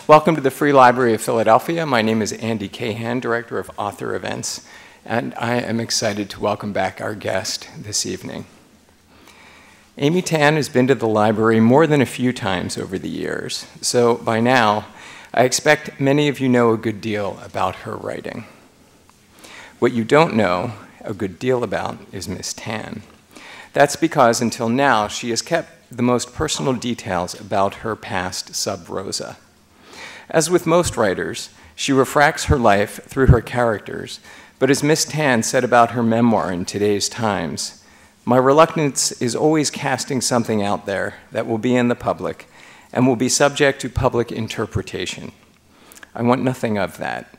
Welcome to the Free Library of Philadelphia. My name is Andy Cahan, Director of Author Events, and I am excited to welcome back our guest this evening. Amy Tan has been to the library more than a few times over the years, so by now, I expect many of you know a good deal about her writing. What you don't know a good deal about is Miss Tan. That's because until now, she has kept the most personal details about her past sub rosa. As with most writers, she refracts her life through her characters, but as Miss Tan said about her memoir in today's Times, my reluctance is always casting something out there that will be in the public and will be subject to public interpretation. I want nothing of that.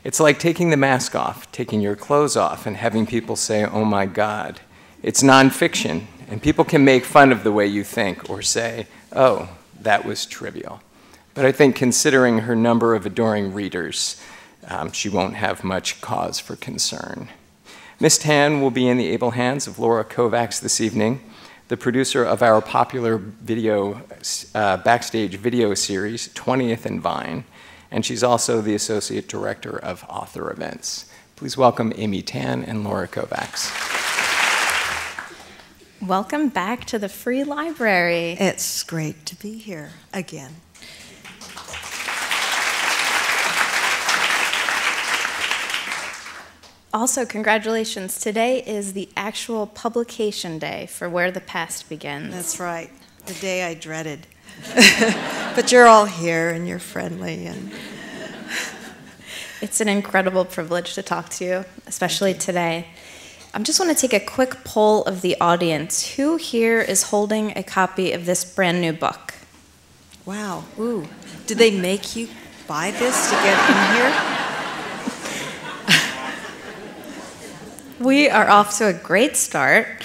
It's like taking the mask off, taking your clothes off, and having people say, "Oh my God." It's nonfiction, and people can make fun of the way you think or say, "Oh, that was trivial." But I think considering her number of adoring readers, she won't have much cause for concern. Miss Tan will be in the able hands of Laura Kovacs this evening, the producer of our popular backstage video series, 20th and Vine, and she's also the Associate Director of Author Events. Please welcome Amy Tan and Laura Kovacs. Welcome back to the Free Library. It's great to be here again. Also, congratulations. Today is the actual publication day for Where the Past Begins. That's right. The day I dreaded. But you're all here and you're friendly. And it's an incredible privilege to talk to you, especially today. I just want to take a quick poll of the audience. Who here is holding a copy of this brand new book? Wow. Ooh. Did they make you buy this to get in here? We are off to a great start.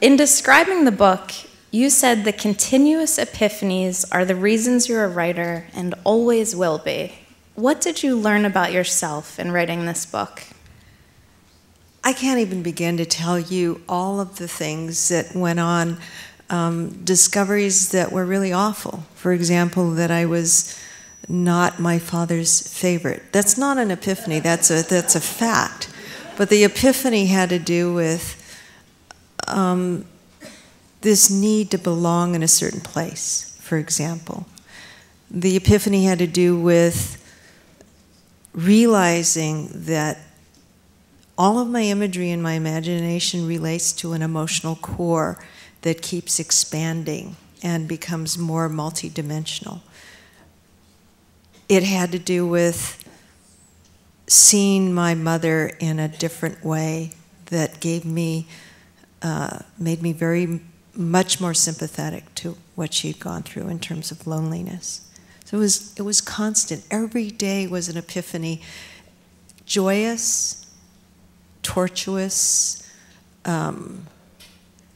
In describing the book, you said the continuous epiphanies are the reasons you're a writer and always will be. What did you learn about yourself in writing this book? I can't even begin to tell you all of the things that went on, discoveries that were really awful. For example, that I was not my father's favorite. That's not an epiphany, that's a fact. But the epiphany had to do with this need to belong in a certain place, for example. The epiphany had to do with realizing that all of my imagery and my imagination relates to an emotional core that keeps expanding and becomes more multidimensional. It had to do with seeing my mother in a different way that gave me, made me very much more sympathetic to what she'd gone through in terms of loneliness. So it was constant. Every day was an epiphany, joyous, tortuous,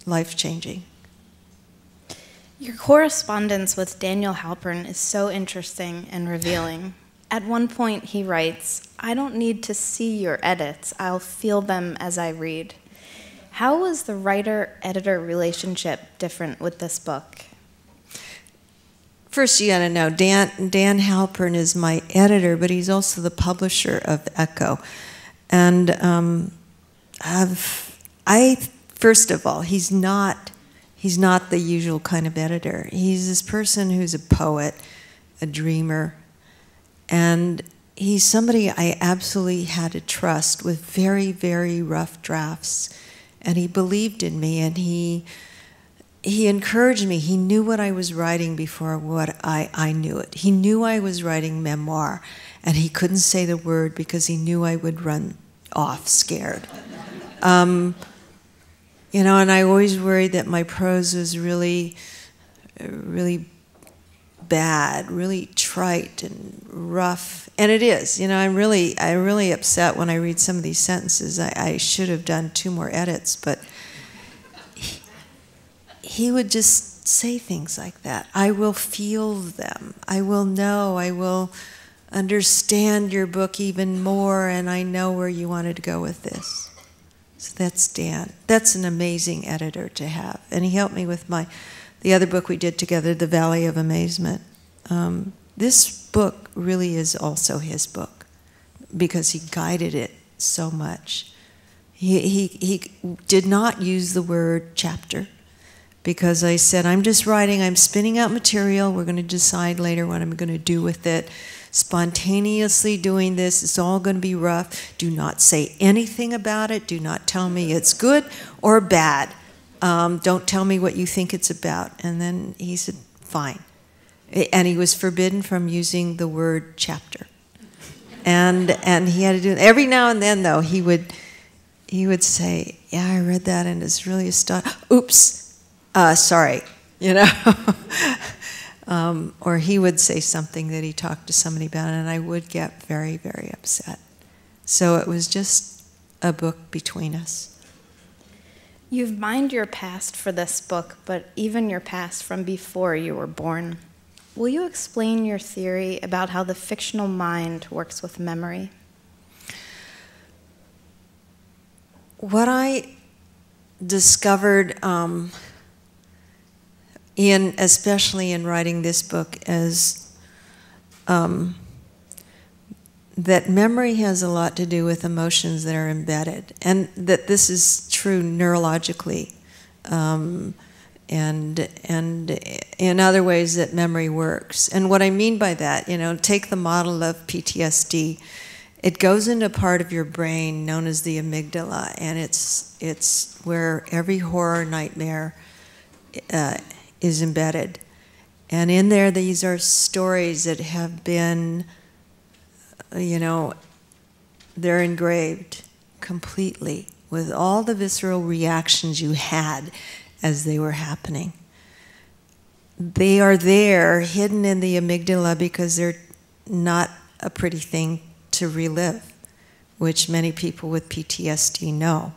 life-changing. Your correspondence with Daniel Halpern is so interesting and revealing. At one point he writes, "I don't need to see your edits, I'll feel them as I read." How was the writer-editor relationship different with this book? First, you gotta know, Dan Halpern is my editor, but he's also the publisher of Echo. And first of all, he's not the usual kind of editor. He's this person who's a poet, a dreamer, and he's somebody I absolutely had to trust with very, very rough drafts. And he believed in me, and he encouraged me. He knew what I was writing before I knew it. He knew I was writing memoir, and he couldn't say the word because he knew I would run off scared. You know, and I always worried that my prose was really, really bad, really trite and rough. And it is. You know, I'm really upset when I read some of these sentences. I should have done 2 more edits, but he would just say things like that. I will feel them. I will know. I will understand your book even more, and I know where you wanted to go with this. So that's Dan. That's an amazing editor to have. And he helped me with the other book we did together, The Valley of Amazement. This book really is also his book because he guided it so much. He did not use the word chapter because I said, I'm just writing, I'm spinning out material, we're going to decide later what I'm going to do with it. Spontaneously doing this, it's all going to be rough. Do not say anything about it. Do not tell me it's good or bad. Don't tell me what you think it's about. And then he said, fine. And he was forbidden from using the word chapter. And he had to do it. Every now and then, though, he would say, yeah, I read that and it's really astonishing. Oops, sorry, you know. Or he would say something that he talked to somebody about, and I would get very, very upset. So it was just a book between us. You've mined your past for this book, but even your past from before you were born. Will you explain your theory about how the fictional mind works with memory? What I discovered, especially in writing this book, is that memory has a lot to do with emotions that are embedded, and that this is true neurologically, and in other ways that memory works. And what I mean by that, you know, take the model of PTSD. It goes into a part of your brain known as the amygdala, and it's where every horror nightmare is embedded. And in there, these are stories that have been, you know, they're engraved completely with all the visceral reactions you had as they were happening. They are there, hidden in the amygdala, because they're not a pretty thing to relive, which many people with PTSD know.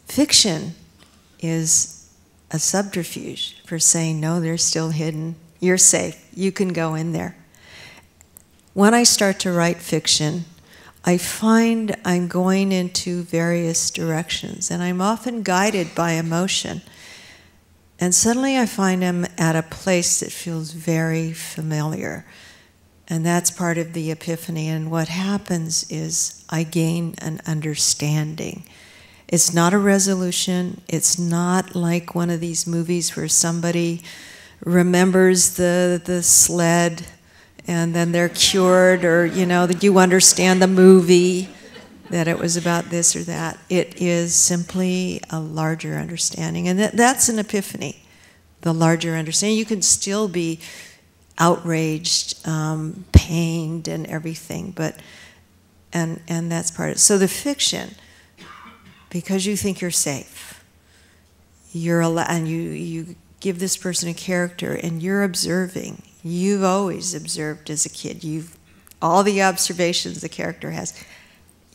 Fiction is a subterfuge for saying, no, they're still hidden. You're safe. You can go in there. When I start to write fiction, I find I'm going into various directions, and I'm often guided by emotion. And suddenly I find I'm at a place that feels very familiar. And that's part of the epiphany. And what happens is I gain an understanding. It's not a resolution. It's not like one of these movies where somebody remembers the sled and then they're cured, or, you know, that you understand the movie, that it was about this or that. It is simply a larger understanding. And that's an epiphany, the larger understanding. You can still be outraged, pained, and everything, but, and that's part of it. So the fiction, because you think you're safe, and you give this person a character, and you're observing. You've always observed as a kid. All the observations the character has,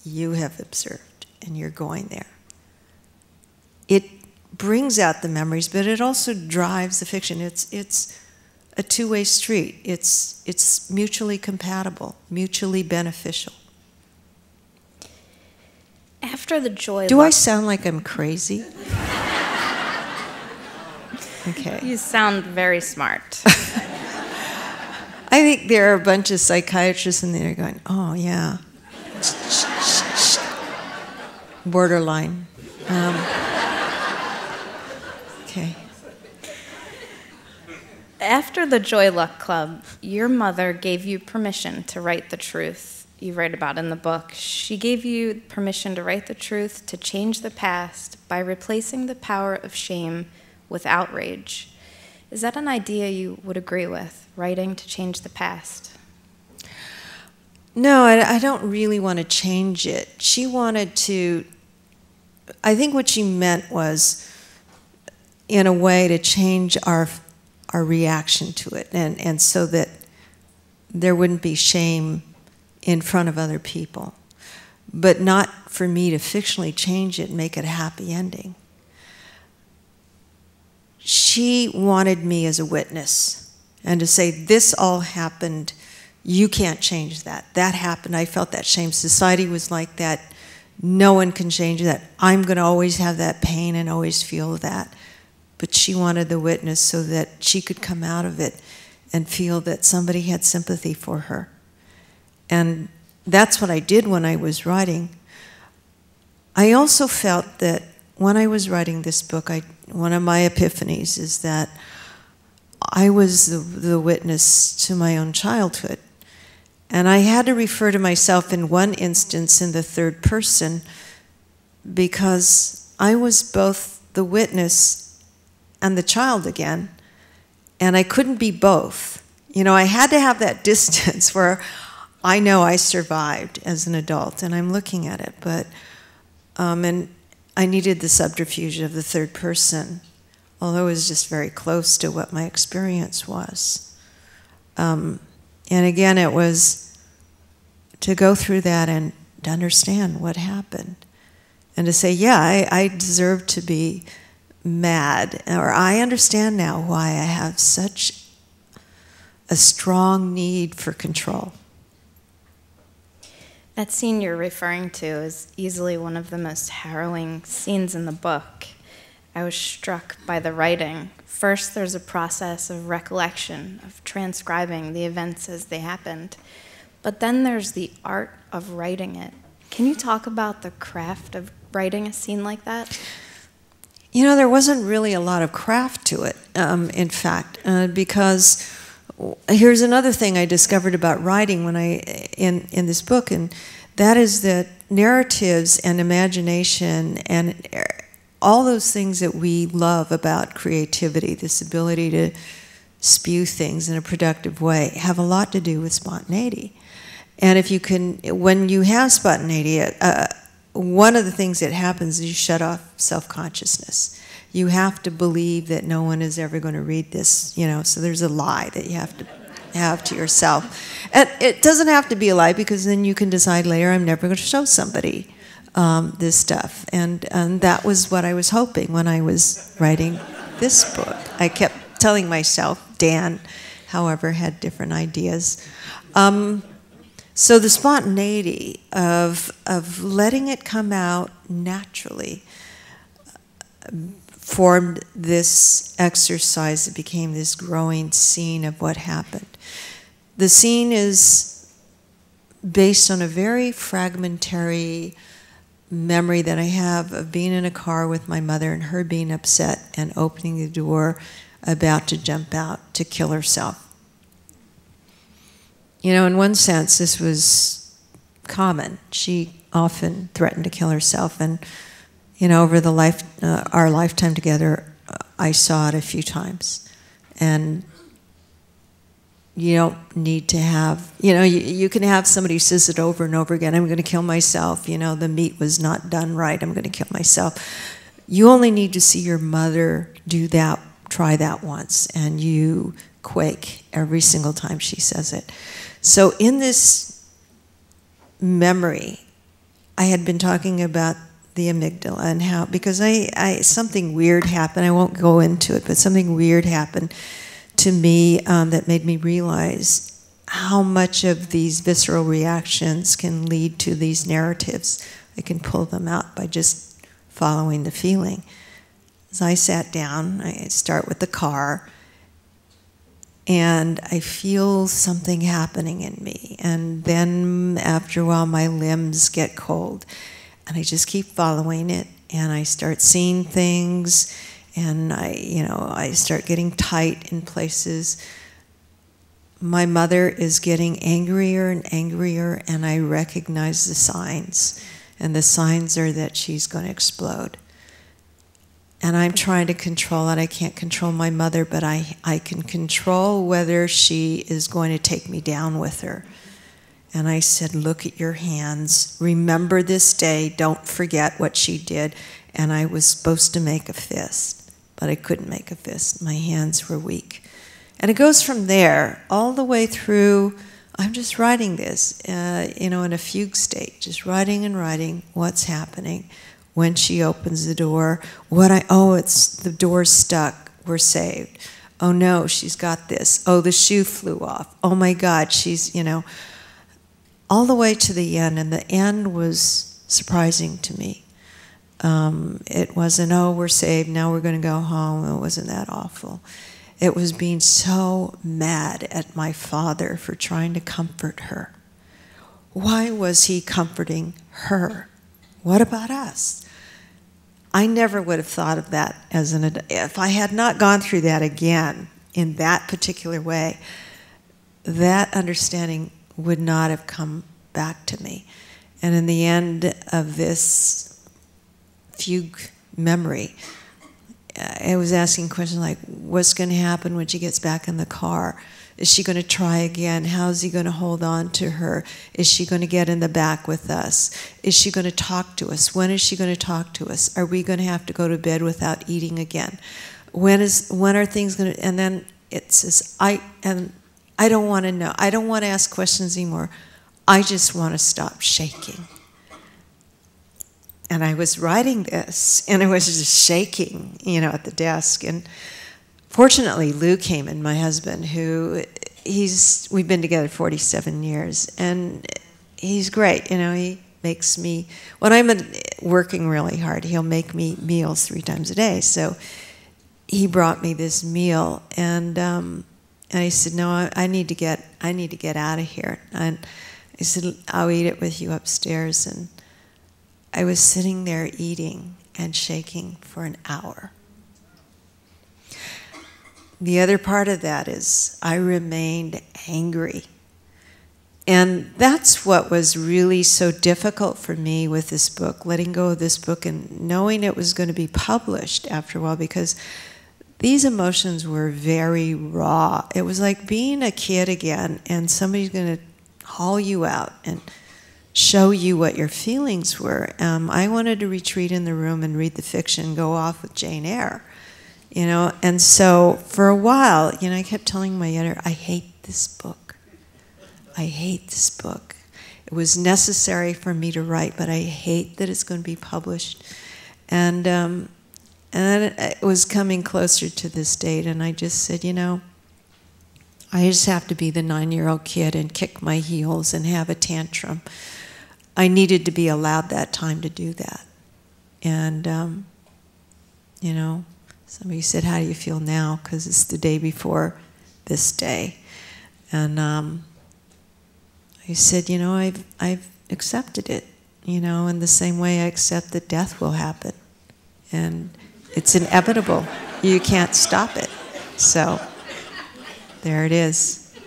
you have observed, and you're going there. It brings out the memories, but it also drives the fiction. It's a two-way street. It's mutually compatible, mutually beneficial. After the joy... Do I sound like I'm crazy? Okay. You sound very smart. I think there are a bunch of psychiatrists in there going, oh, yeah. Borderline. Okay. After the Joy Luck Club, your mother gave you permission to write the truth you write about in the book. She gave you permission to write the truth, to change the past by replacing the power of shame with outrage. Is that an idea you would agree with, writing to change the past? No, I don't really want to change it. She wanted to, I think what she meant was, in a way, to change our reaction to it, and so that there wouldn't be shame in front of other people, but not for me to fictionally change it and make it a happy ending. She wanted me as a witness and to say, this all happened, you can't change that. That happened, I felt that shame. Society was like that. No one can change that. I'm going to always have that pain and always feel that. But she wanted the witness so that she could come out of it and feel that somebody had sympathy for her. And that's what I did when I was writing. I also felt that when I was writing this book, one of my epiphanies is that I was the witness to my own childhood. And I had to refer to myself in one instance in the third person because I was both the witness and the child again, and I couldn't be both. You know, I had to have that distance where I know I survived as an adult, and I'm looking at it, but, and I needed the subterfuge of the third person, although it was just very close to what my experience was. And again, it was to go through that and to understand what happened. And to say, yeah, I deserve to be mad, or I understand now why I have such a strong need for control. That scene you're referring to is easily one of the most harrowing scenes in the book. I was struck by the writing. First, there's a process of recollection, of transcribing the events as they happened. But then there's the art of writing it. Can you talk about the craft of writing a scene like that? You know, there wasn't really a lot of craft to it, in fact, because here's another thing I discovered about writing when in this book, and that is that narratives and imagination and all those things that we love about creativity, this ability to spew things in a productive way, have a lot to do with spontaneity. And if you can, when you have spontaneity, one of the things that happens is you shut off self-consciousness. You have to believe that no one is ever going to read this, you know, so there's a lie that you have to have to yourself. And it doesn't have to be a lie, because then you can decide later, I'm never going to show somebody this stuff. And that was what I was hoping when I was writing this book. I kept telling myself, Dan, however, had different ideas. So the spontaneity of letting it come out naturally formed this exercise that became this growing scene of what happened. The scene is based on a very fragmentary memory that I have of being in a car with my mother and her being upset and opening the door, about to jump out to kill herself. You know, in one sense, this was common. She often threatened to kill herself, and you know, over the our lifetime together, I saw it a few times. And you don't need to have, you know, you can have somebody who says it over and over again, I'm going to kill myself, you know, the meat was not done right, I'm going to kill myself. You only need to see your mother do that, try that once, and you quake every single time she says it. So in this memory, I had been talking about the amygdala and how, because something weird happened, I won't go into it, but something weird happened to me that made me realize how much of these visceral reactions can lead to these narratives. I can pull them out by just following the feeling. As I sat down, I start with the car, and I feel something happening in me. And then after a while, my limbs get cold. And I just keep following it, and I start seeing things, and I start getting tight in places. My mother is getting angrier and angrier, and I recognize the signs. And the signs are that she's going to explode. And I'm trying to control it. I can't control my mother, but I can control whether she is going to take me down with her. And I said, look at your hands. Remember this day. Don't forget what she did. And I was supposed to make a fist, but I couldn't make a fist. My hands were weak. And it goes from there all the way through. I'm just writing this, in a fugue state, just writing and writing what's happening. When she opens the door, it's the door's stuck, we're saved. Oh no, she's got this. Oh, the shoe flew off. Oh my God, she's, all the way to the end, and the end was surprising to me. It wasn't, oh, we're saved, now we're going to go home. It wasn't that awful. It was being so mad at my father for trying to comfort her. Why was he comforting her? What about us? I never would have thought of that as an adult. If I had not gone through that again in that particular way, that understanding would not have come back to me. And in the end of this fugue memory, I was asking questions like, what's going to happen when she gets back in the car? Is she going to try again? How's he going to hold on to her? Is she going to get in the back with us? Is she going to talk to us? When is she going to talk to us? Are we going to have to go to bed without eating again? When are things going to... And then it says, I don't want to know. I don't want to ask questions anymore. I just want to stop shaking. And I was writing this, and I was just shaking, at the desk. And fortunately, Lou came in, my husband, we've been together 47 years, and he's great. He makes me, when I'm working really hard, he'll make me meals 3 times a day. So he brought me this meal, and I said, no, I need to get out of here. And I said, I'll eat it with you upstairs. And I was sitting there eating and shaking for an hour. The other part of that is I remained angry. And that's what was really so difficult for me with this book, letting go of this book and knowing it was going to be published after a while, because these emotions were very raw. It was like being a kid again, and somebody's going to haul you out and show you what your feelings were. I wanted to retreat in the room and read the fiction, go off with Jane Eyre, And so for a while, I kept telling my editor, I hate this book. I hate this book. It was necessary for me to write, but I hate that it's going to be published. And then it was coming closer to this date, and I just said, I just have to be the 9-year-old kid and kick my heels and have a tantrum. I needed to be allowed that time to do that. And, somebody said, how do you feel now? Because it's the day before this day. And I said, I've accepted it, in the same way I accept that death will happen. And it's inevitable. You can't stop it. So there it is.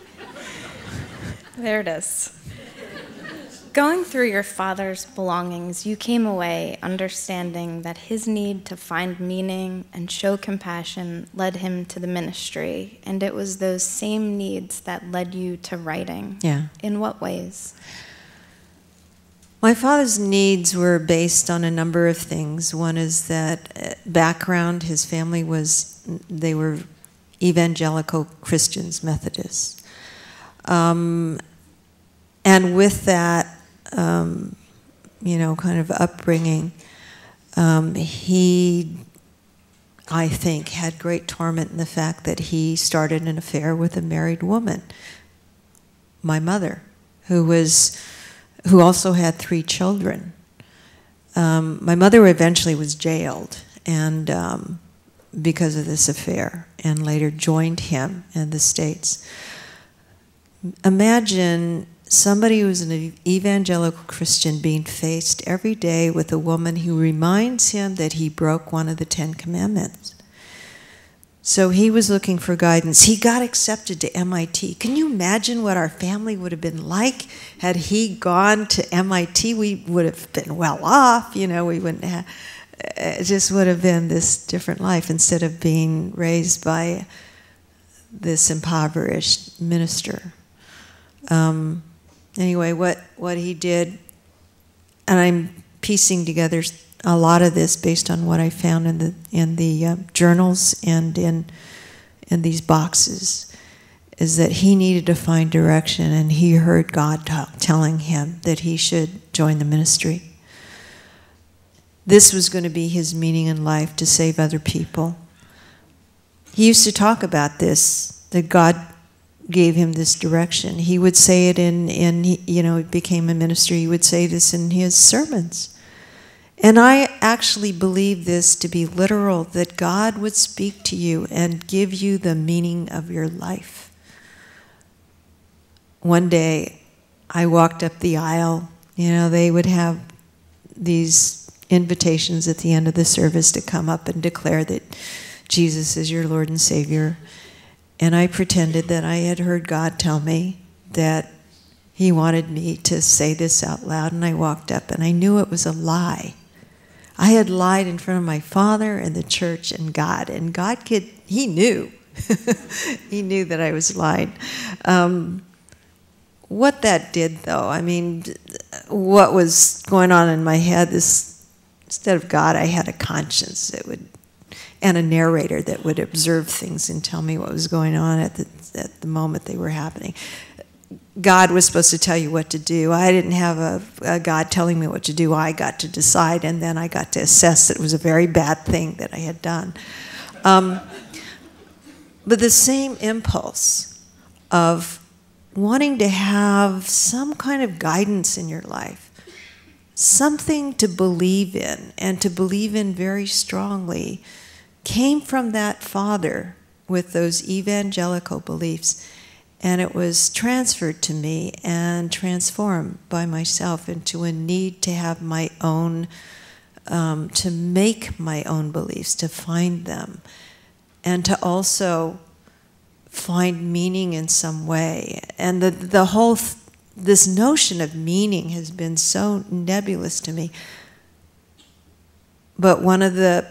There it is. Going through your father's belongings, you came away understanding that his need to find meaning and show compassion led him to the ministry, and it was those same needs that led you to writing. Yeah. In what ways? My father's needs were based on a number of things. One is that background, his family they were evangelical Christians, Methodists. And with that, kind of upbringing, he, I think, had great torment in the fact that he started an affair with a married woman, my mother, who also had 3 children. My mother eventually was jailed, and because of this affair, and later joined him in the States. Imagine somebody who's an evangelical Christian being faced every day with a woman who reminds him that he broke one of the 10 Commandments. So he was looking for guidance. He got accepted to MIT. Can you imagine what our family would have been like had he gone to MIT? We would have been well off, we wouldn't have, it just would have been this different life instead of being raised by this impoverished minister. Anyway, what he did, and I'm piecing together a lot of this based on what I found in the journals and in these boxes, is that he needed to find direction, and he heard God telling him that he should join the ministry. This was going to be his meaning in life, to save other people. He used to talk about this, that God gave him this direction. He would say it it became a ministry. He would say this in his sermons. And I actually believe this to be literal, that God would speak to you and give you the meaning of your life. One day, I walked up the aisle. You know, they would have these invitations at the end of the service to come up and declare that Jesus is your Lord and Savior. And I pretended that I had heard God tell me that He wanted me to say this out loud, and I walked up, and I knew it was a lie. I had lied in front of my father and the church and God He knew. He knew that I was lying. What that did, though, I mean, what was going on in my head is, instead of God, I had a conscience that would, and a narrator that would observe things and tell me what was going on at the moment they were happening. God was supposed to tell you what to do. I didn't have a God telling me what to do. I got to decide, and then I got to assess that it was a very bad thing that I had done. But the same impulse of wanting to have some kind of guidance in your life, something to believe in, and to believe in very strongly, came from that father with those evangelical beliefs. And it was transferred to me and transformed by myself into a need to have my own, to make my own beliefs, to find them, and to also find meaning in some way. And the whole, this notion of meaning has been so nebulous to me. But one of the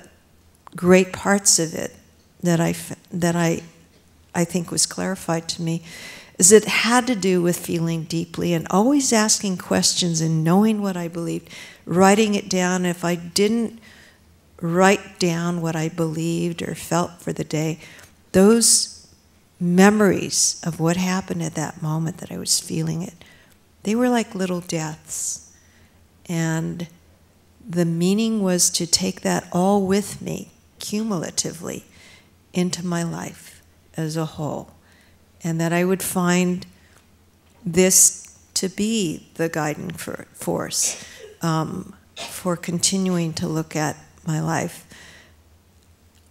great parts of it that I think was clarified to me is it had to do with feeling deeply and always asking questions and knowing what I believed, writing it down. If I didn't write down what I believed or felt for the day, those memories of what happened at that moment that I was feeling it, they were like little deaths. And the meaning was to take that all with me, cumulatively, into my life as a whole, and that I would find this to be the guiding force for continuing to look at my life.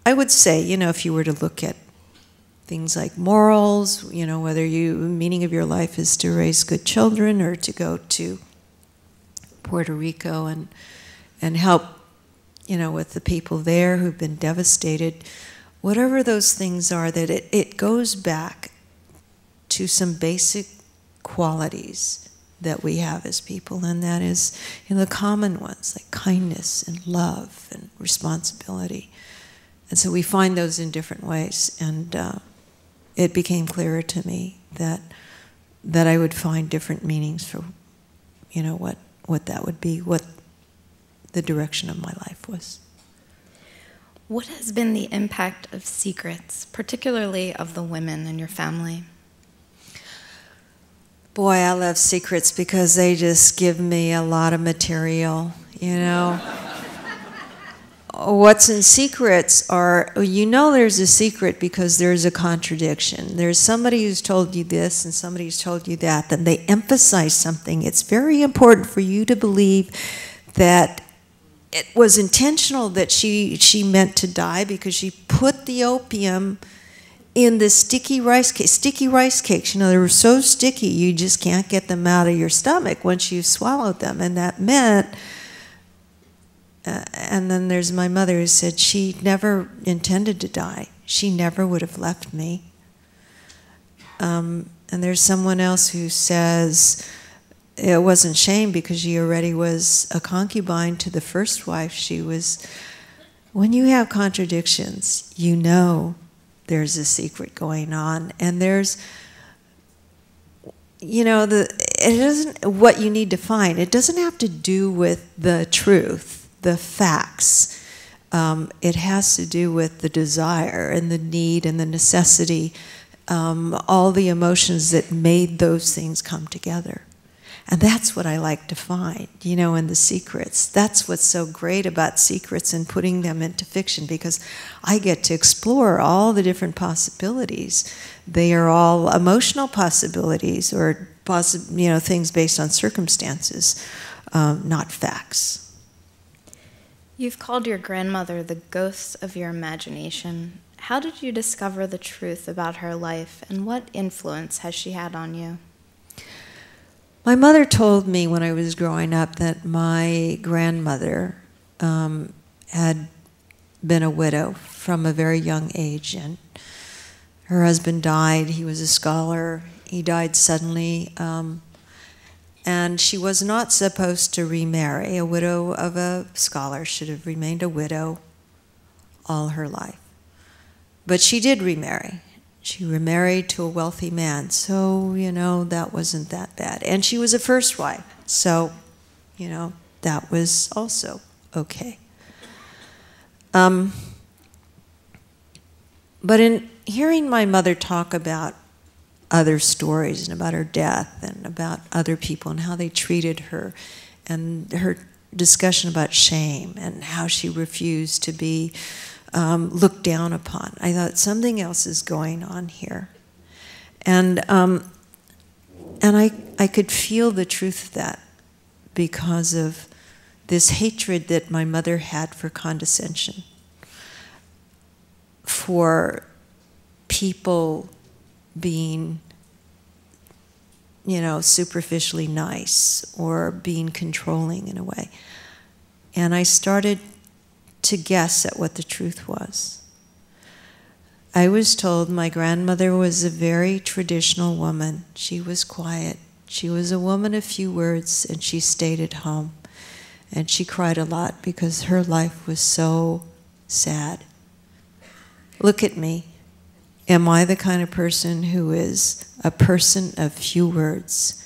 I would say, you know, if you were to look at things like morals, you know, whether the meaning of your life is to raise good children or to go to Puerto Rico and help, you know, with the people there who've been devastated, whatever those things are, that it goes back to some basic qualities that we have as people, and that is, you know, the common ones like kindness and love and responsibility. And so we find those in different ways, and it became clearer to me that I would find different meanings for, you know, what that would be, what the direction of my life was. What has been the impact of secrets, particularly of the women in your family? Boy, I love secrets because they just give me a lot of material, you know. What's in secrets are, you know, there's a secret because there's a contradiction. There's somebody who's told you this and somebody who's told you that, then they emphasize something. It's very important for you to believe that it was intentional, that she meant to die because she put the opium in the sticky rice cakes. Sticky rice cakes, you know, they were so sticky you just can't get them out of your stomach once you've swallowed them. And that meant, and then there's my mother who said she never intended to die. She never would have left me. And there's someone else who says it wasn't shame because she already was a concubine to the first wife. She was, when you have contradictions, you know there's a secret going on, and there's, you know, it doesn't, what you need to find, it doesn't have to do with the truth, the facts. It has to do with the desire and the need and the necessity, all the emotions that made those things come together. And that's what I like to find, you know, in the secrets. That's what's so great about secrets and putting them into fiction, because I get to explore all the different possibilities. They are all emotional possibilities or you know, things based on circumstances, not facts. You've called your grandmother the ghost of your imagination. How did you discover the truth about her life, and what influence has she had on you? My mother told me when I was growing up that my grandmother had been a widow from a very young age, and her husband died. He was a scholar. He died suddenly, and she was not supposed to remarry. A widow of a scholar should have remained a widow all her life. But she did remarry. She remarried to a wealthy man, so, you know, that wasn't that bad. And she was a first wife, so, you know, that was also okay. But in hearing my mother talk about other stories and about her death and about other people and how they treated her, and her discussion about shame and how she refused to be looked down upon, I thought something else is going on here. And I could feel the truth of that because of this hatred that my mother had for condescension, for people being, you know, superficially nice or being controlling in a way. And I started to guess at what the truth was. I was told my grandmother was a very traditional woman. She was quiet. She was a woman of few words, and she stayed at home. And she cried a lot because her life was so sad. Look at me. Am I the kind of person who is a person of few words,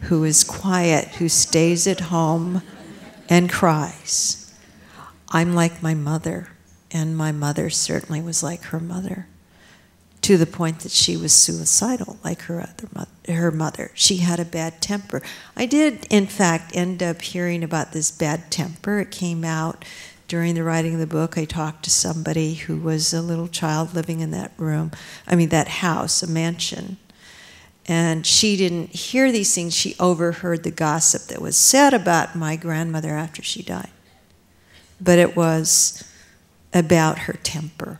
who is quiet, who stays at home and cries? I'm like my mother, and my mother certainly was like her mother, to the point that she was suicidal like her mother. She had a bad temper. I did, in fact, end up hearing about this bad temper. It came out during the writing of the book. I talked to somebody who was a little child living in that that house, a mansion. And she didn't hear these things. She overheard the gossip that was said about my grandmother after she died. But it was about her temper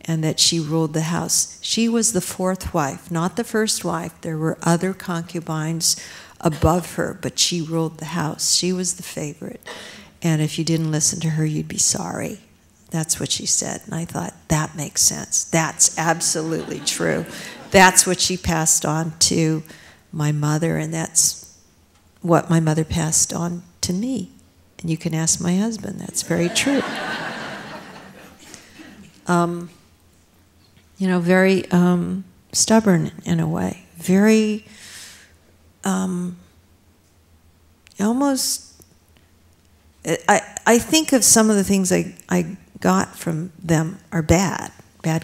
and that she ruled the house. She was the fourth wife, not the first wife. There were other concubines above her, but she ruled the house. She was the favorite. And if you didn't listen to her, you'd be sorry. That's what she said. And I thought, that makes sense. That's absolutely true. That's what she passed on to my mother, and that's what my mother passed on to me. And you can ask my husband, that's very true. You know, very stubborn in a way. Very, almost, I think of some of the things I got from them are bad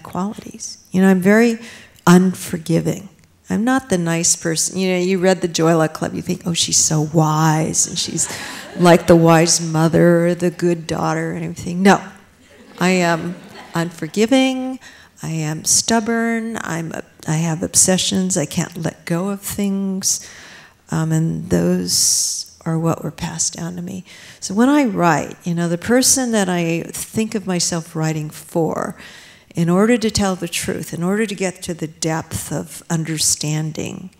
qualities. You know, I'm very unforgiving. I'm not the nice person. You know, you read the Joy Luck Club, you think, oh, she's so wise, and she's like the wise mother, the good daughter, and everything. No, I am unforgiving, I am stubborn, I have obsessions, I can't let go of things, and those are what were passed down to me. So when I write, you know, the person that I think of myself writing for, in order to tell the truth, in order to get to the depth of understanding,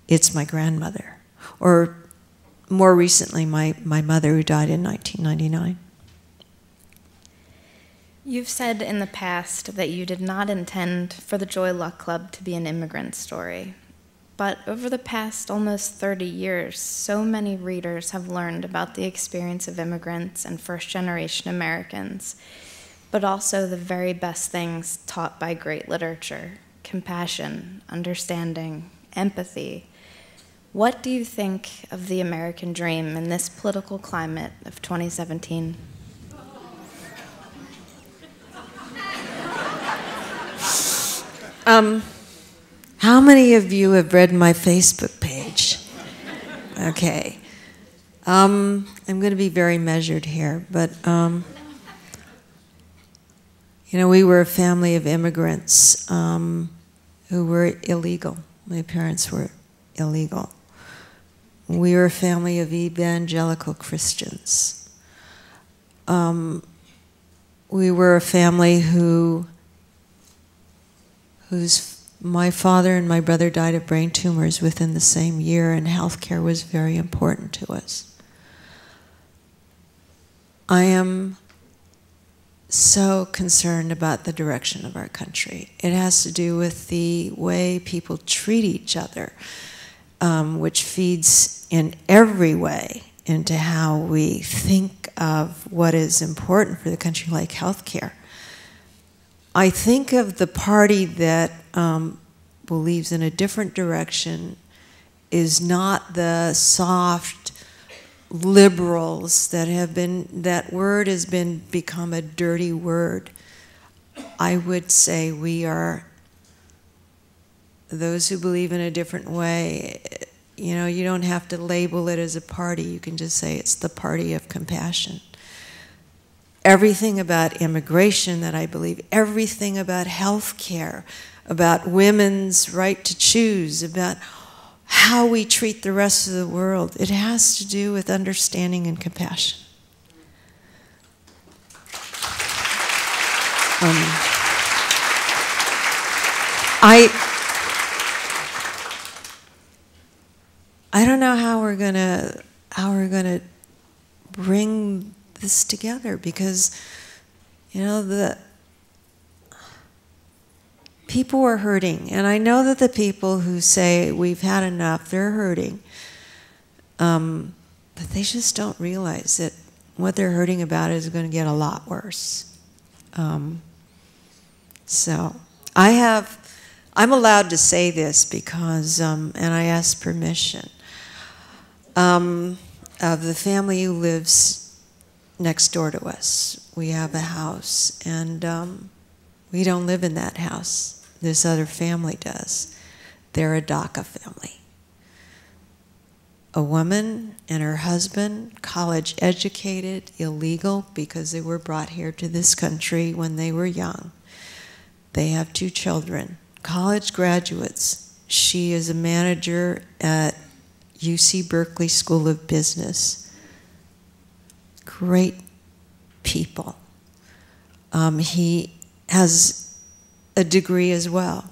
it's my grandmother. Or more recently, my mother, who died in 1999. You've said in the past that you did not intend for the Joy Luck Club to be an immigrant story. But over the past almost 30 years, so many readers have learned about the experience of immigrants and first-generation Americans, but also the very best things taught by great literature: compassion, understanding, empathy. What do you think of the American dream in this political climate of 2017? How many of you have read my Facebook page? Okay. I'm going to be very measured here, but you know, we were a family of immigrants who were illegal. My parents were illegal. We were a family of evangelical Christians. we were a family my father and my brother died of brain tumors within the same year, and healthcare was very important to us. I am so concerned about the direction of our country. It has to do with the way people treat each other, which feeds in every way into how we think of what is important for the country, like healthcare. I think of the party that believes in a different direction is not the soft liberals that word has become a dirty word. I would say we are those who believe in a different way. You know, you don't have to label it as a party. You can just say it's the party of compassion. Everything about immigration that I believe, everything about health care, about women's right to choose, about how we treat the rest of the world, it has to do with understanding and compassion. I don't know how we're gonna bring this together, because, you know, the people are hurting, and I know that the people who say we've had enough, they're hurting, but they just don't realize that what they're hurting about is going to get a lot worse. So I'm allowed to say this because, and I ask permission of the family who lives next door to us. We have a house, and we don't live in that house. This other family does. They're a DACA family. A woman and her husband, college educated, illegal, because they were brought here to this country when they were young. They have 2 children, college graduates. She is a manager at UC Berkeley School of Business. Great people. He has a degree as well.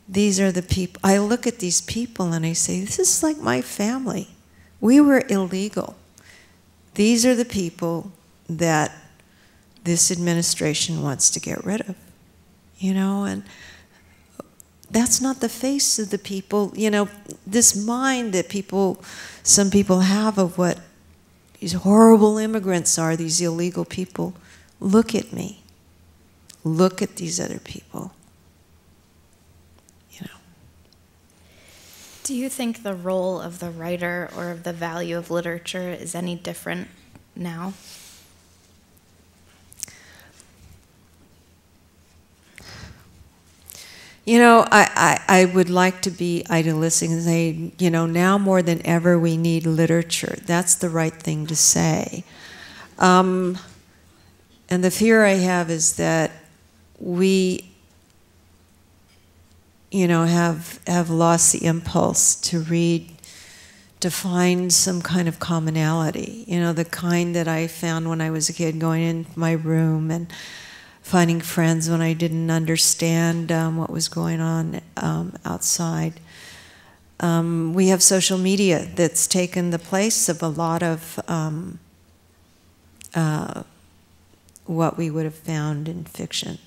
These are the people. I look at these people and I say, this is like my family. We were illegal. These are the people that this administration wants to get rid of. You know, and that's not the face of the people. You know, this mind that some people have of what these horrible immigrants are, these illegal people. Look at me. Look at these other people. You know. Do you think the role of the writer or of the value of literature is any different now? You know, I would like to be idealistic and say, you know, now more than ever we need literature. That's the right thing to say. And the fear I have is that we, you know, have lost the impulse to read, to find some kind of commonality. You know, the kind that I found when I was a kid, going in my room and finding friends when I didn't understand what was going on outside. We have social media that's taken the place of a lot of what we would have found in fiction.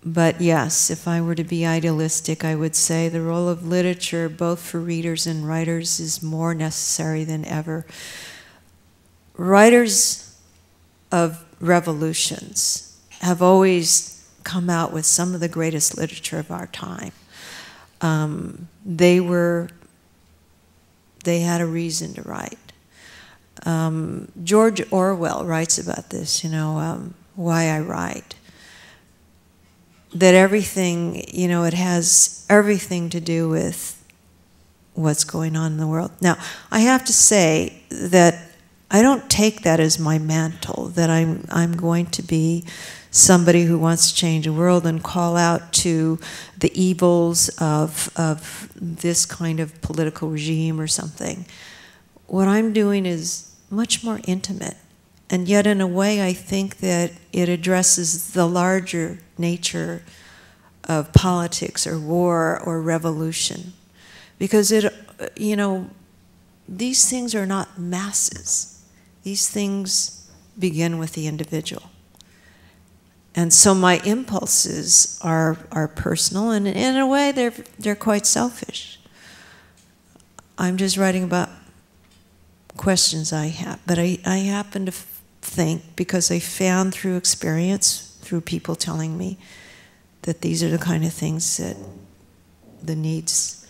But yes, if I were to be idealistic, I would say the role of literature, both for readers and writers, is more necessary than ever. Writers of revolutions have always come out with some of the greatest literature of our time. They had a reason to write. George Orwell writes about this, you know, why I write. That everything, you know, it has everything to do with what's going on in the world. Now, I have to say that I don't take that as my mantle, that I'm going to be somebody who wants to change the world and call out to the evils of this kind of political regime or something. What I'm doing is much more intimate, And yet, in a way, I think that it addresses the larger nature of politics or war or revolution. Because these things are not masses. These things begin with the individual. And so my impulses are personal, and in a way, they're quite selfish. I'm just writing about questions I have, but I happen to think, because I found through experience, through people telling me, that these are the kind of things that the needs,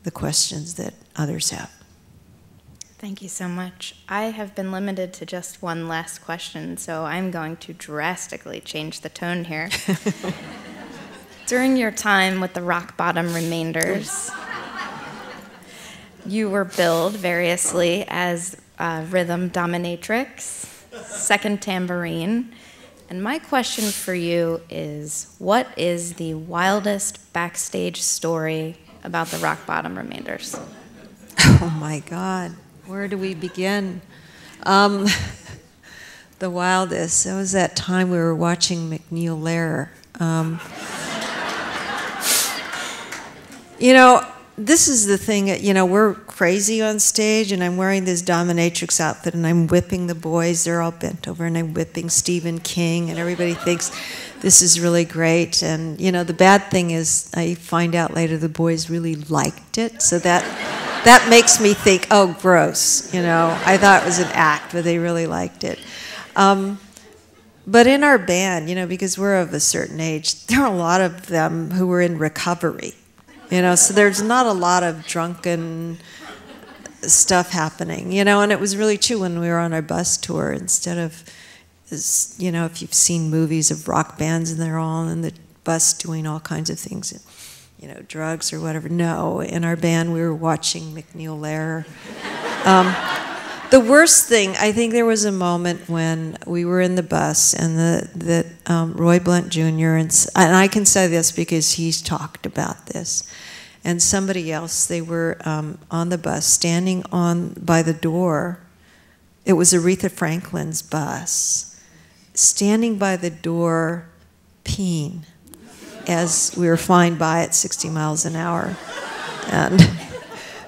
the questions that others have. Thank you so much. I have been limited to just one last question, so I'm going to drastically change the tone here. During your time with the Rock Bottom Remainders, you were billed variously as rhythm dominatrix, second tambourine, and my question for you is, what is the wildest backstage story about the Rock Bottom Remainders? Oh my God, where do we begin? The wildest, it was that time we were watching McNeil Lehrer. This is the thing, we're crazy on stage, and I'm wearing this dominatrix outfit, and I'm whipping the boys. They're all bent over, and I'm whipping Stephen King, and everybody thinks this is really great. And, the bad thing is I find out later the boys really liked it, so that makes me think, oh, gross. I thought it was an act, but they really liked it. But in our band, because we're of a certain age, there are a lot of them who were in recovery. So there's not a lot of drunken stuff happening, and it was really true when we were on our bus tour. Instead of, if you've seen movies of rock bands and they're all in the bus doing all kinds of things, drugs or whatever. No, in our band we were watching McNeil Lehrer. The worst thing, I think there was a moment when we were in the bus and Roy Blunt Jr., and I can say this because he's talked about this, and somebody else, they were on the bus, standing by the door. It was Aretha Franklin's bus, standing by the door, peeing, as we were flying by at 60 miles an hour. And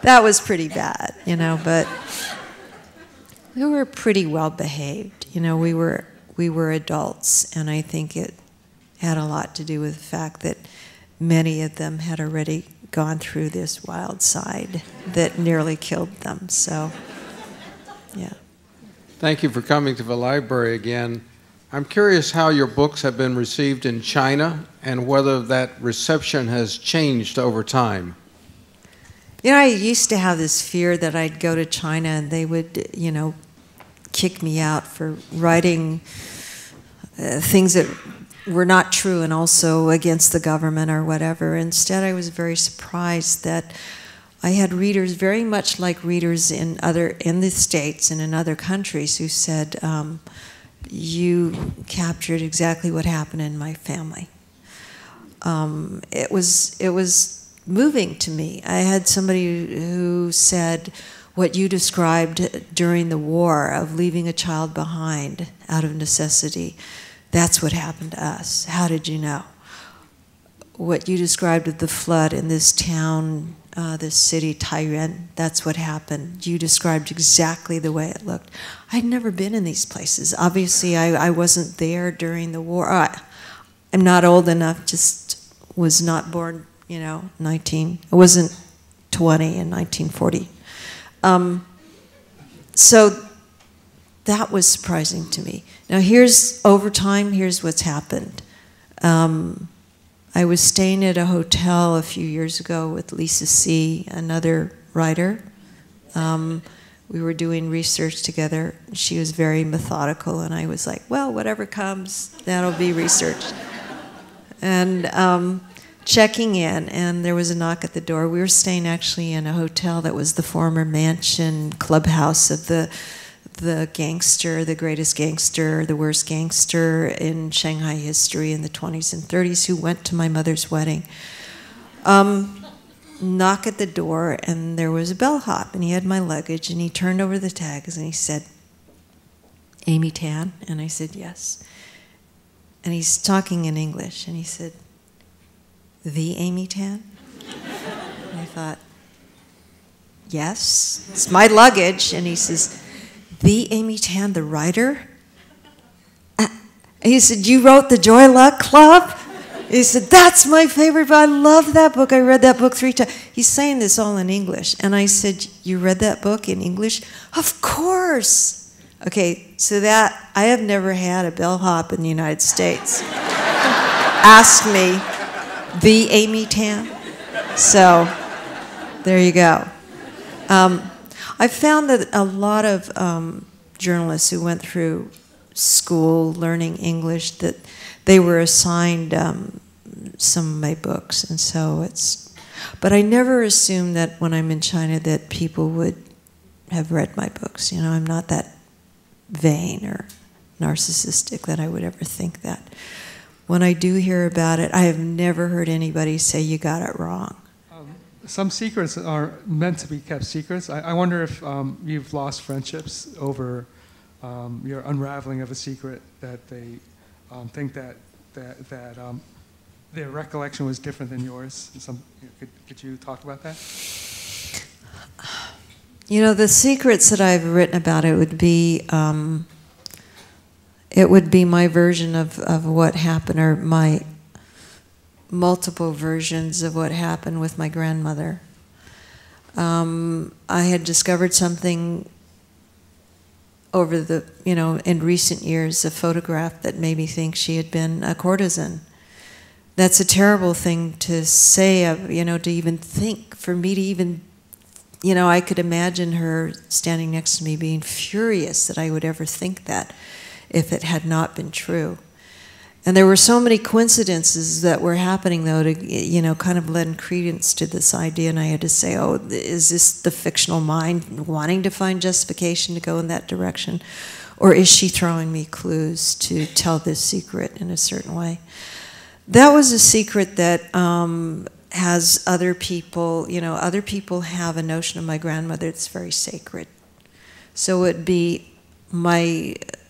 that was pretty bad, but we were pretty well behaved. We were adults, and I think it had a lot to do with the fact that many of them had already gone through this wild side that nearly killed them. So, yeah. Thank you for coming to the library again. I'm curious how your books have been received in China and whether that reception has changed over time. I used to have this fear that I'd go to China and they would, kick me out for writing things that were not true and also against the government or whatever. Instead, I was very surprised that I had readers very much like readers in the States and in other countries who said, you captured exactly what happened in my family. It was moving to me. I had somebody who said, what you described during the war of leaving a child behind out of necessity, that's what happened to us. How did you know? What you described of the flood in this town, this city, Tairen, that's what happened. You described exactly the way it looked. I'd never been in these places. Obviously, I wasn't there during the war. I'm not old enough, just was not born, I wasn't 20 in 1940. So that was surprising to me. Now over time, here's what's happened. I was staying at a hotel a few years ago with Lisa C., another writer. We were doing research together. She was very methodical, and I was like, well, whatever comes, that'll be research. And checking in, and there was a knock at the door. We were staying actually in a hotel that was the former mansion clubhouse of the gangster, the greatest gangster, the worst gangster in Shanghai history in the 20s and 30s, who went to my mother's wedding. Knock at the door, and there was a bellhop, and he had my luggage, and he turned over the tags, and he said, Amy Tan? And I said, yes. And he's talking in English, and he said, the Amy Tan? And I thought, yes, it's my luggage. And he says, the Amy Tan, the writer? He said, you wrote the Joy Luck Club? He said, that's my favorite book. I love that book. I read that book 3 times. He's saying this all in English. And I said, you read that book in English? Of course. Okay, so that, I have never had a bellhop in the United States ask me, the Amy Tan? So, there you go. I found that a lot of journalists who went through school learning English, that they were assigned some of my books, and so it's, but I never assumed that when I'm in China that people would have read my books. You know, I'm not that vain or narcissistic that I would ever think that. When I do hear about it, I have never heard anybody say you got it wrong. Some secrets are meant to be kept secrets. I wonder if you've lost friendships over your unraveling of a secret, that they think that their recollection was different than yours. Could you talk about that? You know, the secrets that I've written about, it would be my version of what happened, or my multiple versions of what happened with my grandmother. I had discovered something over the, you know, in recent years, a photograph that made me think she had been a courtesan. That's a terrible thing to say, you know, to even think, for me to even, you know, I could imagine her standing next to me being furious that I would ever think that if it had not been true. And there were so many coincidences that were happening, though, to, you know, kind of lend credence to this idea. And I had to say, oh, is this the fictional mind wanting to find justification to go in that direction? Or is she throwing me clues to tell this secret in a certain way? That was a secret that has other people, you know, other people have a notion of my grandmother that's very sacred. So it'd be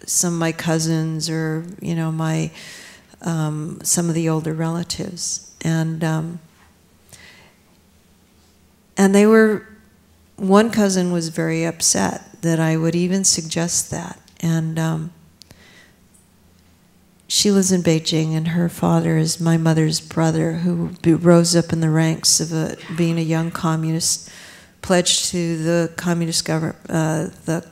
some of my cousins, or, you know, my some of the older relatives, and they were, one cousin was very upset that I would even suggest that, and she lives in Beijing, and her father is my mother's brother, who rose up in the ranks of being a young communist, pledged to the communist government, the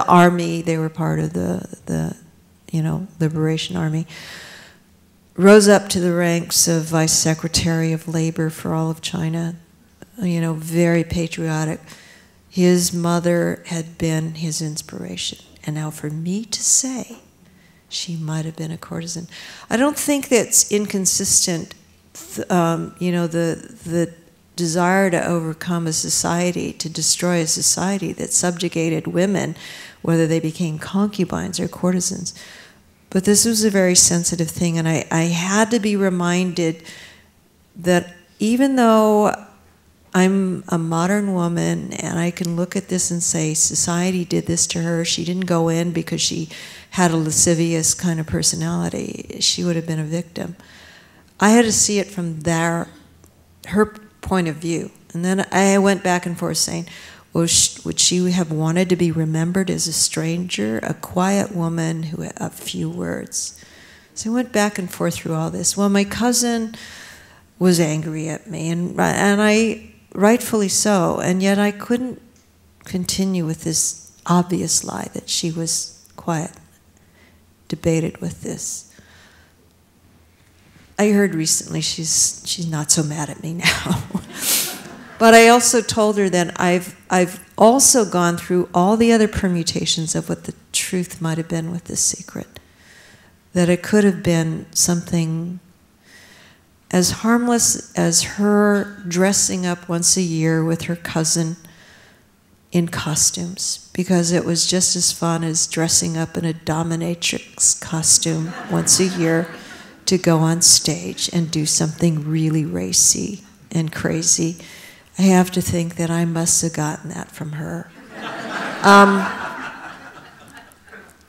army. They were part of the you know, Liberation Army. Rose up to the ranks of Vice Secretary of Labor for all of China. You know, very patriotic. His mother had been his inspiration. And now for me to say she might have been a courtesan, I don't think that's inconsistent. You know, the desire to overcome a society, to destroy a society that subjugated women, whether they became concubines or courtesans. But this was a very sensitive thing, and I had to be reminded that even though I'm a modern woman and I can look at this and say society did this to her, she didn't go in because she had a lascivious kind of personality, she would have been a victim. I had to see it from her point of view. And then I went back and forth saying, well, would she have wanted to be remembered as a stranger, a quiet woman who had a few words? So I went back and forth through all this. Well, my cousin was angry at me, and I, rightfully so, and yet I couldn't continue with this obvious lie that she was quiet. Debated with this. I heard recently she's not so mad at me now. But I also told her that I've also gone through all the other permutations of what the truth might have been with this secret. That it could have been something as harmless as her dressing up once a year with her cousin in costumes, because it was just as fun as dressing up in a dominatrix costume once a year to go on stage and do something really racy and crazy. I have to think that I must have gotten that from her.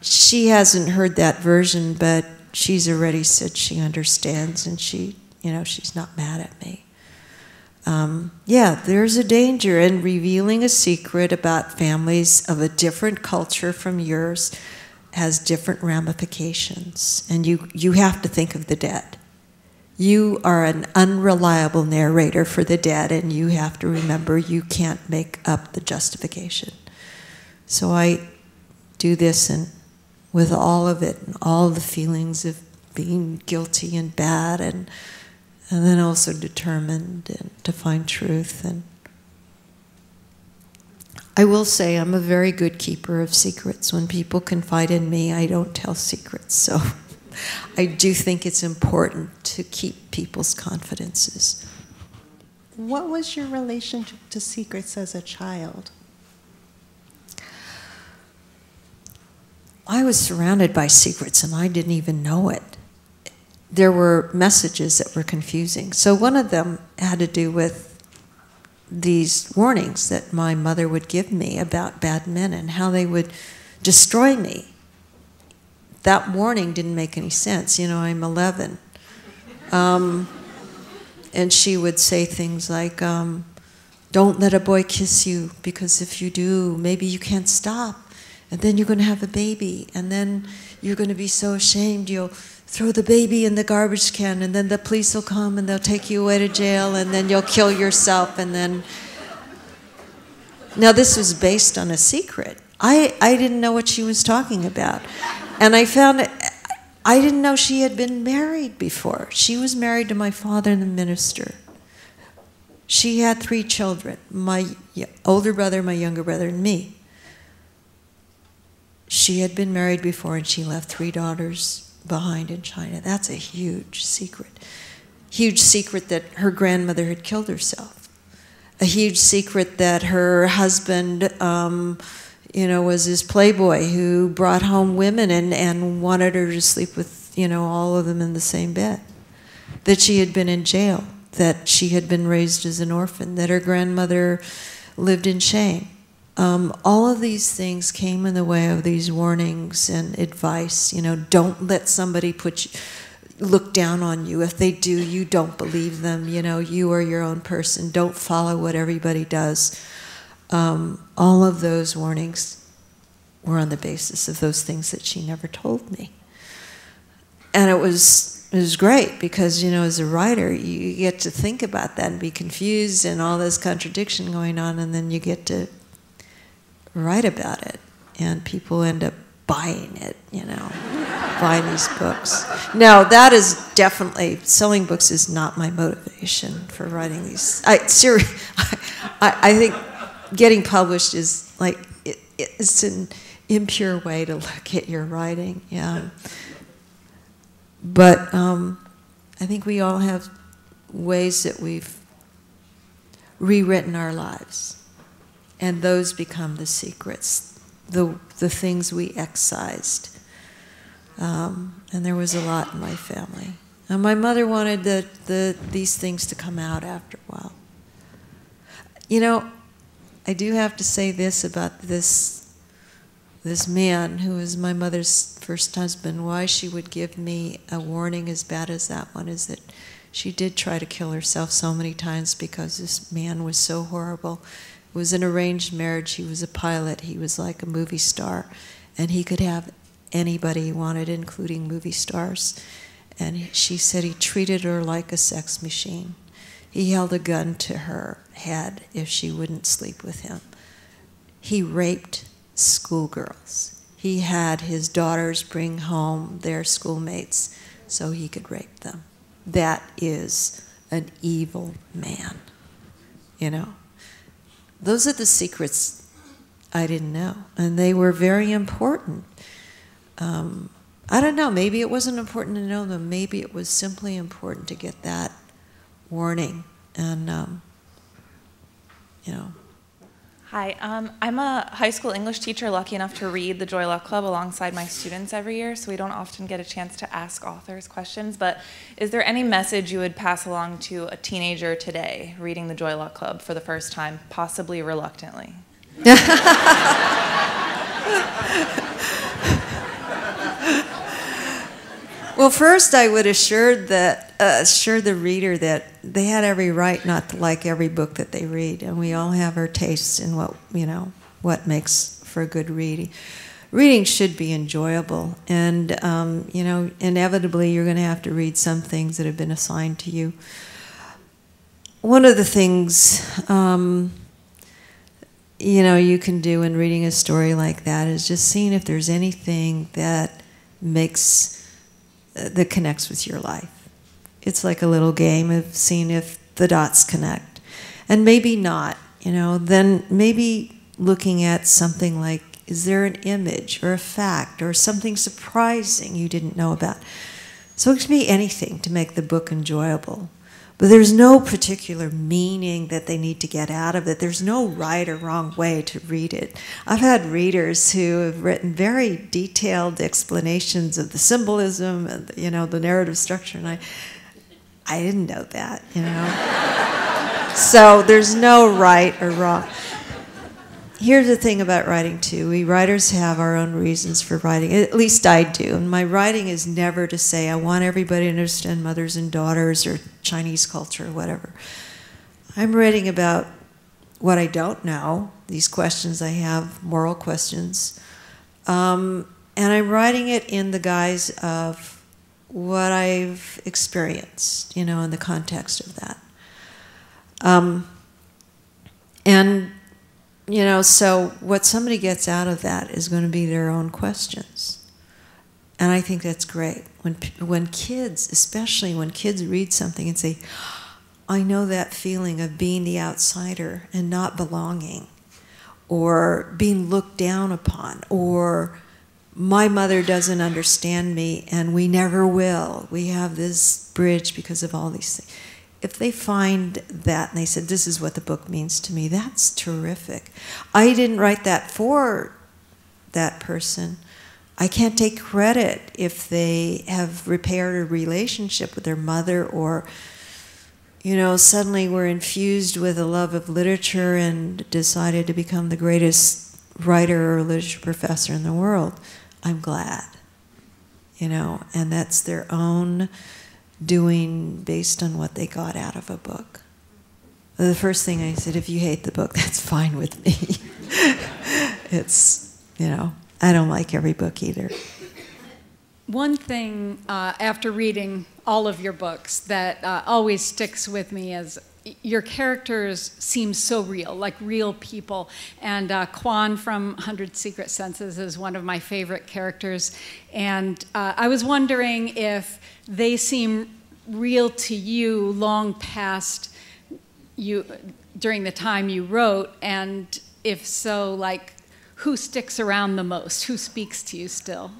she hasn't heard that version, but she's already said she understands, and she, you know, she's not mad at me. Yeah, there's a danger in revealing a secret about families of a different culture from yours has different ramifications, and you have to think of the dead. You are an unreliable narrator for the dead, and you have to remember you can't make up the justification. So I do this and with all of it and all the feelings of being guilty and bad, and then also determined to find truth. And I will say I'm a very good keeper of secrets. When people confide in me, I don't tell secrets. So I do think it's important to keep people's confidences. What was your relationship to secrets as a child? I was surrounded by secrets and I didn't even know it. There were messages that were confusing. So one of them had to do with these warnings that my mother would give me about bad men and how they would destroy me. That warning didn't make any sense. You know, I'm 11. And she would say things like, don't let a boy kiss you, because if you do, maybe you can't stop. And then you're going to have a baby. And then you're going to be so ashamed, you'll throw the baby in the garbage can, and then the police will come and they'll take you away to jail, and then you'll kill yourself, and then... Now, this was based on a secret. I didn't know what she was talking about. And I found I didn't know she had been married before. She was married to my father, the minister. She had 3 children, my older brother, my younger brother, and me. She had been married before, and she left 3 daughters behind in China. That's a huge secret. Huge secret that her grandmother had killed herself. A huge secret that her husband, you know, was this playboy who brought home women and wanted her to sleep with, you know, all of them in the same bed. That she had been in jail. That she had been raised as an orphan. That her grandmother lived in shame. All of these things came in the way of these warnings and advice. You know, don't let somebody look down on you. If they do, you don't believe them. You know, you are your own person. Don't follow what everybody does. All of those warnings were on the basis of those things that she never told me. And it was great because, you know, as a writer, you get to think about that and be confused and all this contradiction going on, and then you get to write about it, and people end up buying it, you know, buying these books. Now, that is definitely, selling books is not my motivation for writing these. I think getting published is like, it's an impure way to look at your writing, yeah. But I think we all have ways that we've rewritten our lives. And those become the secrets, the things we excised. And there was a lot in my family. And my mother wanted these things to come out after a while. You know, I do have to say this about this man who was my mother's first husband. Why she would give me a warning as bad as that one is that she did try to kill herself so many times because this man was so horrible. It was an arranged marriage. He was a pilot. He was like a movie star. And he could have anybody he wanted, including movie stars. And she said he treated her like a sex machine. He held a gun to her head if she wouldn't sleep with him. He raped schoolgirls. He had his daughters bring home their schoolmates so he could rape them. That is an evil man, you know. Those are the secrets I didn't know, and they were very important. I don't know, maybe it wasn't important to know them. Maybe it was simply important to get that warning. And, you know. Hi, I'm a high school English teacher lucky enough to read the Joy Luck Club alongside my students every year, so we don't often get a chance to ask authors questions, but is there any message you would pass along to a teenager today reading the Joy Luck Club for the first time, possibly reluctantly? Well, first I would assure the reader that they had every right not to like every book that they read, and we all have our tastes in what makes for a good reading. Reading should be enjoyable, and inevitably you're going to have to read some things that have been assigned to you. One of the things you can do in reading a story like that is just seeing if there's anything that connects with your life. It's like a little game of seeing if the dots connect. And maybe not, then maybe looking at something like, is there an image or a fact or something surprising you didn't know about? So it can be anything to make the book enjoyable. But there's no particular meaning that they need to get out of it. There's no right or wrong way to read it. I've had readers who have written very detailed explanations of the symbolism and the narrative structure, and I didn't know that, So there's no right or wrong. Here's the thing about writing, too. We writers have our own reasons for writing. At least I do. And my writing is never to say, I want everybody to understand mothers and daughters or Chinese culture or whatever. I'm writing about what I don't know, these questions I have, moral questions. And I'm writing it in the guise of what I've experienced, in the context of that. So what somebody gets out of that is going to be their own questions. And I think that's great. When kids, especially when kids read something and say, I know that feeling of being the outsider and not belonging, or being looked down upon, or my mother doesn't understand me and we never will. We have this bridge because of all these things. If they find that and they said, this is what the book means to me, that's terrific. I didn't write that for that person. I can't take credit if they have repaired a relationship with their mother, or, suddenly were infused with a love of literature and decided to become the greatest writer or literature professor in the world. I'm glad, and that's their own doing based on what they got out of a book. The first thing I said, if you hate the book, that's fine with me. It's, I don't like every book either. One thing after reading all of your books that always sticks with me is your characters seem so real, like real people. And Quan from 100 Secret Senses is one of my favorite characters. And I was wondering if they seem real to you long past you, during the time you wrote, and if so, like, who sticks around the most? Who speaks to you still?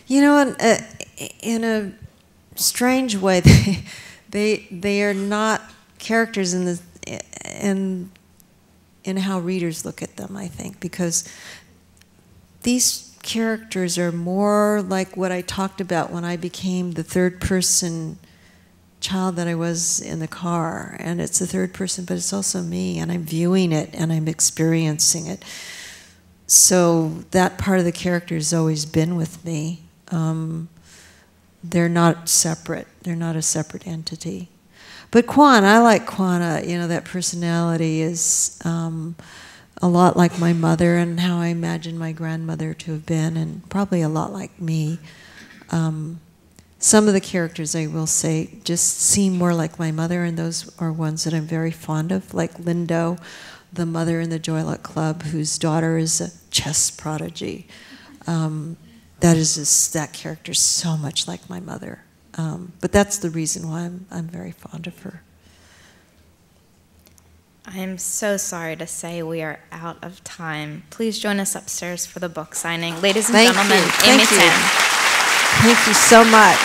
In a strange way, they are not characters in how readers look at them, I think, because these characters are more like what I talked about when I became the third-person child that I was in the car. And it's the third person, but it's also me, and I'm viewing it, and I'm experiencing it. So that part of the character has always been with me. They're not separate. They're not a separate entity. But Quan, I like Quan. That personality is a lot like my mother and how I imagine my grandmother to have been, and probably a lot like me. Some of the characters, I will say, just seem more like my mother, and those are ones that I'm very fond of, like Lindo, the mother in the Joy Luck Club, whose daughter is a chess prodigy. That character is so much like my mother. But that's the reason why I'm very fond of her. I am so sorry to say we are out of time. Please join us upstairs for the book signing. Ladies and gentlemen, Amy Tan. Thank you so much.